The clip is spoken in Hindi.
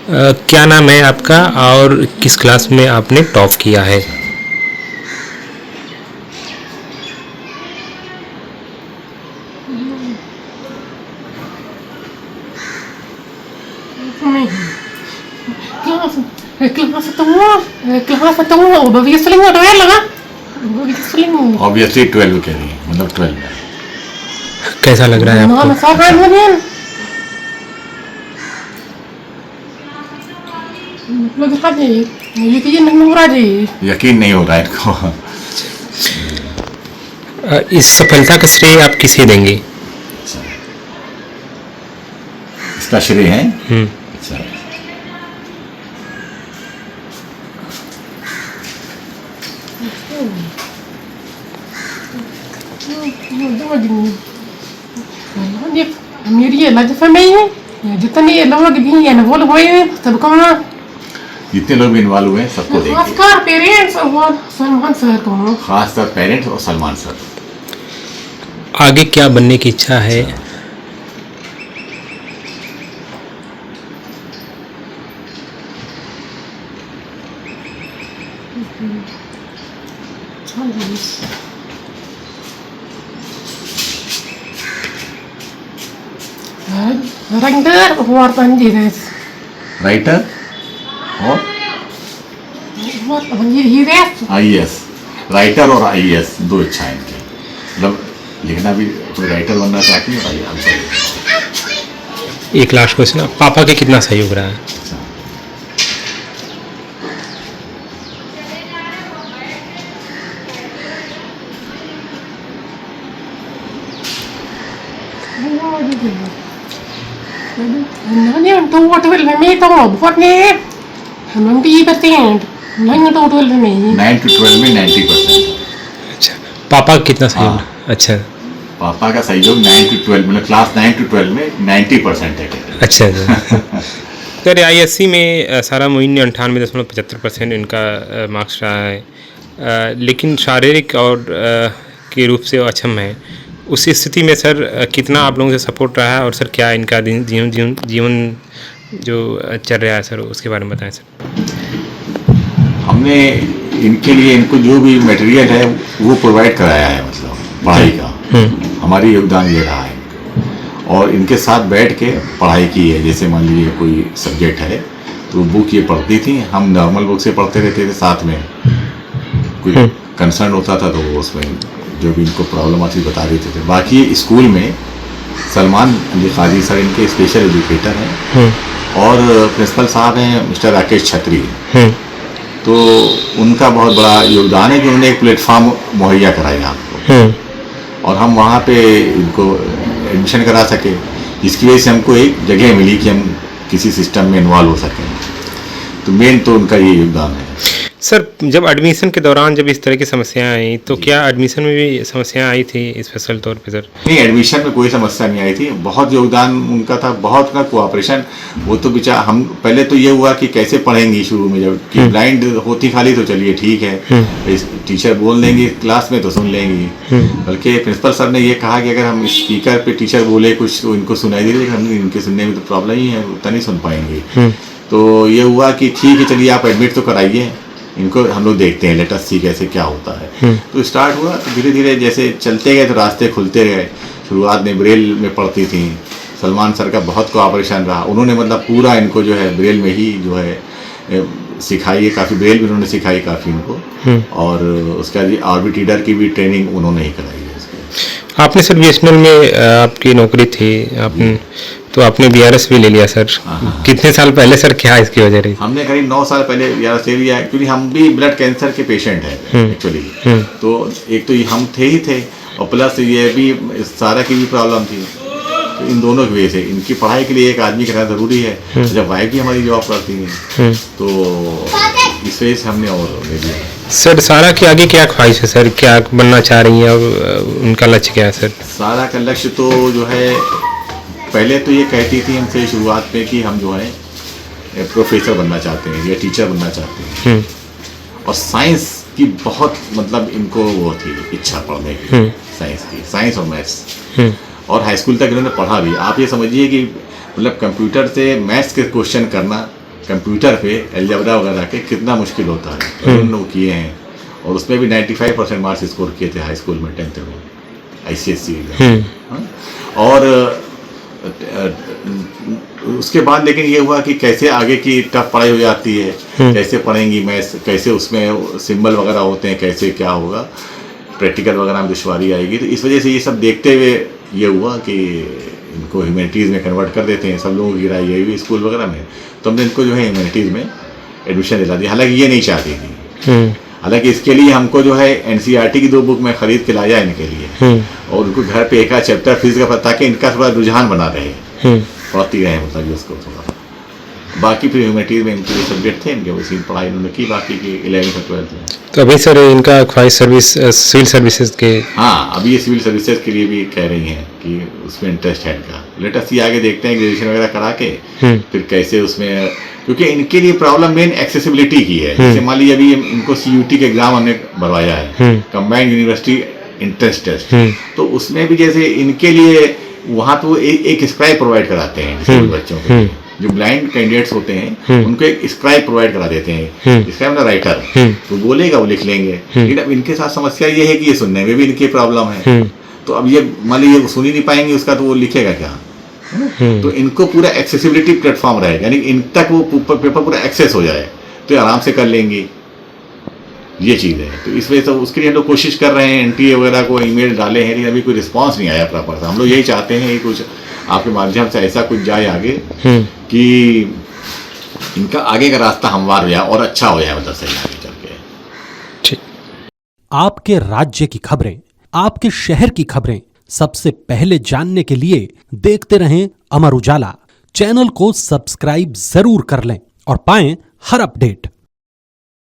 क्या नाम है आपका और किस क्लास में आपने टॉप किया है? ऑब्वियसली 12 के लिए, मतलब 12 में। कैसा लग रहा है आपको? यकीन नहीं हो रहा है इनको। इस सफलता का श्रेय आप किसे देंगे? इसका श्रेय है। अच्छा, मेरी अलग फैमिली है, जितने लोग भी इन्वॉल्व हुए हैं सबको जितने लोग भी इन्वॉल्व हुए हैं सबको देंगे, खासकर पेरेंट्स और सलमान सर को, खासकर पेरेंट्स और सलमान सर। आगे क्या बनने की इच्छा है? राइटर और पंजीरेस, राइटर और आईएएस, राइटर और आईएएस दो इच्छाएं इनकी, मतलब लिखना भी, तो राइटर बनना चाहती है और एक लास्ट क्वेश्चन, पापा के कितना सहयोग रहा है? टोटल में तो बहुत ने 90% नहीं, टोटल में 9 to 12 में 90%। अच्छा, पापा का कितना सहयोग? हाँ। अच्छा पापा का सहयोग 9 to 12, मतलब क्लास 9 to 12 में 90% है। अच्छा सर, ISC में सारा मोइन ने 98.75% इनका मार्क्स रहा है, लेकिन शारीरिक और के रूप से अक्षम है। उस स्थिति में सर कितना आप लोगों से सपोर्ट रहा है, और सर क्या इनका जीवन जो चल रहा है सर, उसके बारे में बताएं सर। हमने इनके लिए, इनको जो भी मटेरियल है वो प्रोवाइड कराया है, मतलब पढ़ाई का हमारी योगदान ये रहा है इनको। और इनके साथ बैठ के पढ़ाई की है, जैसे मान लीजिए कोई सब्जेक्ट है तो बुक ये पढ़ती थी, हम नॉर्मल बुक से पढ़ते रहते थे, साथ में कोई कंसर्न होता था तो वो उसमें जो भी इनको प्रॉब्लम आती बता देते थे। बाकी स्कूल में सलमान अली काजी सर इनके स्पेशल एजुकेटर हैं, और प्रिंसिपल साहब हैं मिस्टर राकेश छत्री, तो उनका बहुत बड़ा योगदान है कि उन्होंने एक प्लेटफॉर्म मुहैया कराया हमको, और हम वहाँ पे इनको एडमिशन करा सके, जिसकी वजह से हमको एक जगह मिली कि हम किसी सिस्टम में इन्वॉल्व हो सकें। तो मेन तो उनका ये योगदान है। सर, जब एडमिशन के दौरान जब इस तरह की समस्याएं आई, तो क्या एडमिशन में भी समस्याएं आई थी स्पेशल तौर पे सर? नहीं, एडमिशन में कोई समस्या नहीं आई थी, बहुत योगदान उनका था, बहुत का कोऑपरेशन। वो तो बेचारा, हम पहले तो ये हुआ कि कैसे पढ़ेंगी शुरू में, जब कि ब्लाइंड होती खाली तो चलिए ठीक है, टीचर बोल देंगे क्लास में तो सुन लेंगी, बल्कि प्रिंसिपल सर ने ये कहा कि अगर हम स्पीकर पे टीचर बोले कुछ तो इनको सुनाई दे, लेकिन हम इनके सुनने में तो प्रॉब्लम ही है, उतना नहीं सुन पाएंगे। तो ये हुआ कि ठीक है चलिए आप एडमिट तो कराइए, इनको हम लोग देखते हैं, लेट अस सी कैसे क्या होता है। तो स्टार्ट हुआ, तो धीरे धीरे जैसे चलते गए तो रास्ते खुलते गए। शुरुआत में ब्रेल में पढ़ती थी, सलमान सर का बहुत कोऑपरेशन रहा, उन्होंने मतलब पूरा इनको जो है ब्रेल में ही जो है सिखाई है, काफ़ी ब्रेल भी उन्होंने सिखाई काफ़ी इनको, और उसके बाद आरबी टीडर की भी ट्रेनिंग उन्होंने ही कराई है। आपने सर BSNL में आपकी नौकरी थी, आपने तो आपने BRS भी ले लिया सर। कितने साल पहले सर, क्या इसकी वजह रही? हमने करीब 9 साल पहले BRS ले लिया, एक्चुअली हम भी ब्लड कैंसर के पेशेंट हैं एक्चुअली। तो एक तो हम थे और प्लस ये भी सारा की भी प्रॉब्लम थी, तो इन दोनों की वजह से इनकी पढ़ाई के लिए एक आदमी का रहना ज़रूरी है। जब वाइफ भी हमारी जॉब करती है तो इस वजह से हमने और ले लिया। सर, सारा की आगे क्या ख्वाहिश है सर, क्या बनना चाह रही हैं और उनका लक्ष्य क्या है सर? सारा का लक्ष्य तो जो है, पहले तो ये कहती थी हमसे शुरुआत में कि हम जो है प्रोफेसर बनना चाहते हैं या टीचर बनना चाहते हैं, और साइंस की बहुत मतलब इनको वो थी इच्छा पढ़ने की, साइंस की, साइंस और मैथ्स, और हाई स्कूल तक इन्होंने पढ़ा भी। आप ये समझिए कि मतलब कंप्यूटर से मैथ्स के क्वेश्चन करना कंप्यूटर पे अलजेब्रा वगैरह के कितना मुश्किल होता है, तो उन्होंने वो किए हैं। और उसमें भी 95% मार्क्स स्कोर किए थे हाई स्कूल में 10th में ICSE एग्जाम। और उसके बाद लेकिन ये हुआ कि कैसे आगे की टफ पढ़ाई हो जाती है, कैसे पढ़ेंगी मैथ्स, कैसे उसमें सिंबल वगैरह होते हैं, कैसे क्या होगा, प्रैक्टिकल वगैरह में दुश्वारी आएगी। तो इस वजह से ये सब देखते हुए ये हुआ कि इनको ह्यूमैनिटीज़ में कन्वर्ट कर देते हैं। सब लोगों की राय यही हुई स्कूल वगैरह में, तो हमने इनको जो है ह्यूमैनिटीज़ में एडमिशन दिला दिया। हालांकि ये नहीं चाहती थी, हालांकि इसके लिए हमको जो है NCERT की 2 बुक में खरीद के लाया इनके लिए, और उनको घर पे एक चैप्टर फीस का, ताकि इनका थोड़ा रुझान बना रहे, पढ़ती रहे मतलब उसको थोड़ा। बाकी फिर ह्यूमैनिटीज़ में इनके सब्जेक्ट थे, इनके उसी पढ़ाई उन्होंने की बाकी की 11th और 12th में। तो अभी सर इनका ख्वाहिश सर्विस सिविल सर्विसेज के, हाँ, अभी ये सिविल सर्विसेज के लिए भी कह रही हैं कि उसमें इंटरेस्ट है इनका। लेटेस्ट ये आगे देखते हैं ग्रेजुएशन वगैरह करा के फिर कैसे उसमें, क्योंकि इनके लिए प्रॉब्लम मेन एक्सेसिबिलिटी की है। जैसे मान लीजिए अभी इनको CUT के एग्जाम हमने भरवाया है, कंबाइंड यूनिवर्सिटी एंट्रेंस टेस्ट, तो उसमें भी जैसे इनके लिए वहाँ पे एक स्क्राइब प्रोवाइड कराते हैं डिसेबल बच्चों के लिए। जो ब्लाइंड कैंडिडेट्स होते हैं उनको एक स्क्राइब प्रोवाइड करा देते हैं, स्क्राइब मतलब राइटर, तो बोलेगा वो लिख लेंगे। लेकिन अब इनके साथ समस्या ये है कि ये सुनने में भी इनकी प्रॉब्लम है, तो अब ये मान लीजिए वो सुन ही नहीं पाएंगे उसका, तो वो लिखेगा क्या? तो इनको पूरा एक्सेसिबिलिटी प्लेटफॉर्म रहेगा, यानी इन तक वो पेपर पूरा एक्सेस हो जाए तो ये आराम से कर लेंगी, ये चीज़ है। तो इस वजह से उसके लिए हम लोग कोशिश कर रहे हैं, NTA वगैरह को ईमेल डाले हैं, लेकिन अभी कोई रिस्पांस नहीं आया प्रॉपर सा। हम लोग यही चाहते हैं कि कुछ आपके माध्यम से ऐसा कुछ जाए आगे कि इनका आगे का रास्ता हमवार हो जाए और अच्छा हो जाए, मतलब सही आगे चल के। ठीक। आपके राज्य की खबरें, आपके शहर की खबरें सबसे पहले जानने के लिए देखते रहें अमर उजाला। चैनल को सब्सक्राइब जरूर कर लें और पाएं हर अपडेट।